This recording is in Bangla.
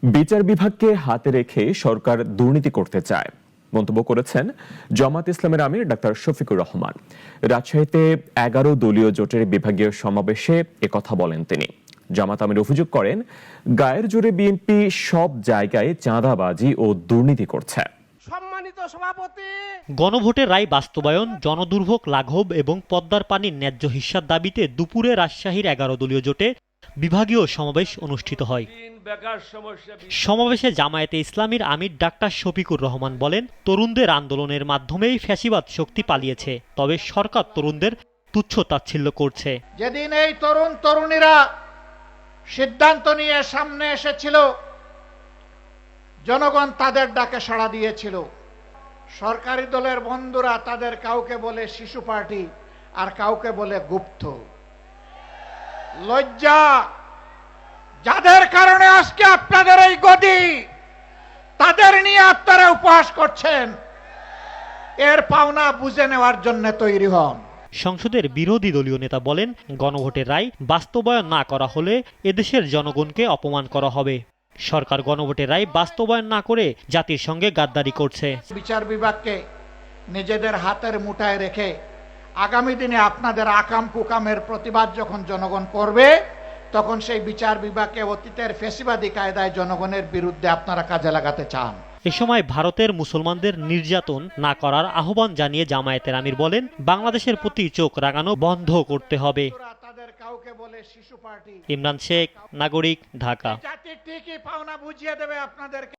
বিচার বিভাগকে হাতে রেখে সরকার দুর্নীতি করতে চায় মন্তব্য করেছেন জামাত ইসলামের আমির ডাক্তার শফিকুর রহমান। রাজশাহীতে ১১ দলীয় জোটের বিভাগীয় সমাবেশে একথা বলেন তিনি। জামাত আমির অভিযোগ করেন, গায়ের জোরে বিএনপি সব জায়গায় চাঁদাবাজি ও দুর্নীতি করছে। গণভোটের রায় বাস্তবায়ন, জনদুর্ভোগ লাঘব এবং পদ্মার পানির ন্যায্য হিস্যার দাবিতে দুপুরে রাজশাহীর ১১ দলীয় জোটে বিভাগীয় সমাবেশ অনুষ্ঠিত হয়। সমাবেশে জামায়াতে ইসলামীর আমির ডাক্তার শফিকুর রহমান বলেন, তরুণদের আন্দোলনের মাধ্যমেই ফ্যাসিবাদ শক্তি পালিয়েছে, তবে সরকার তরুণদের তুচ্ছ তাচ্ছিল্য করছে। যেদিন এই তরুণীরা সিদ্ধান্ত নিয়ে সামনে এসেছিল, জনগণ তাদের ডাকে সাড়া দিয়েছিল। সরকারি দলের বন্ধুরা তাদের কাউকে বলে শিশু পার্টি আর কাউকে বলে গুপ্ত। লজ্জা, যাদের কারণে আজকে আপনাদের এই গদি, তাদের নিয়ে আপনারা উপহাস করছেন, এর পাওনা বুঝে নেওয়ার জন্য তৈরি হন। সংসদের বিরোধী দলীয় নেতা বলেন, গণভোটের রায় বাস্তবায়ন না করা হলে এদেশের জনগণকে অপমান করা হবে। সরকার গণভোটের রায় বাস্তবায়ন না করে জাতির সঙ্গে গাদ্দারি করছে। বিচার বিভাগকে নিজেদের হাতের মুঠায় রেখে আগামী দিনে আপনাদের আকাম কুকামের প্রতিবাদ যখন জনগণ করবে, তখন সেই বিচার বিভাগকে অতীতের ফ্যাসিবাদী কায়দায় জনগণের বিরুদ্ধে আপনারা কাজে লাগাতে চান। এ সময় ভারতের মুসলমানদের নির্যাতন না করার আহ্বান জানিয়ে জামায়াতের আমির বলেন, বাংলাদেশের প্রতি চোখ রাঙানো বন্ধ করতে হবে। ইমরান শেখ, নাগরিক, ঢাকা। জাতি ঠিকই পাওনা বুঝিয়ে দেবে আপনাদেরকে।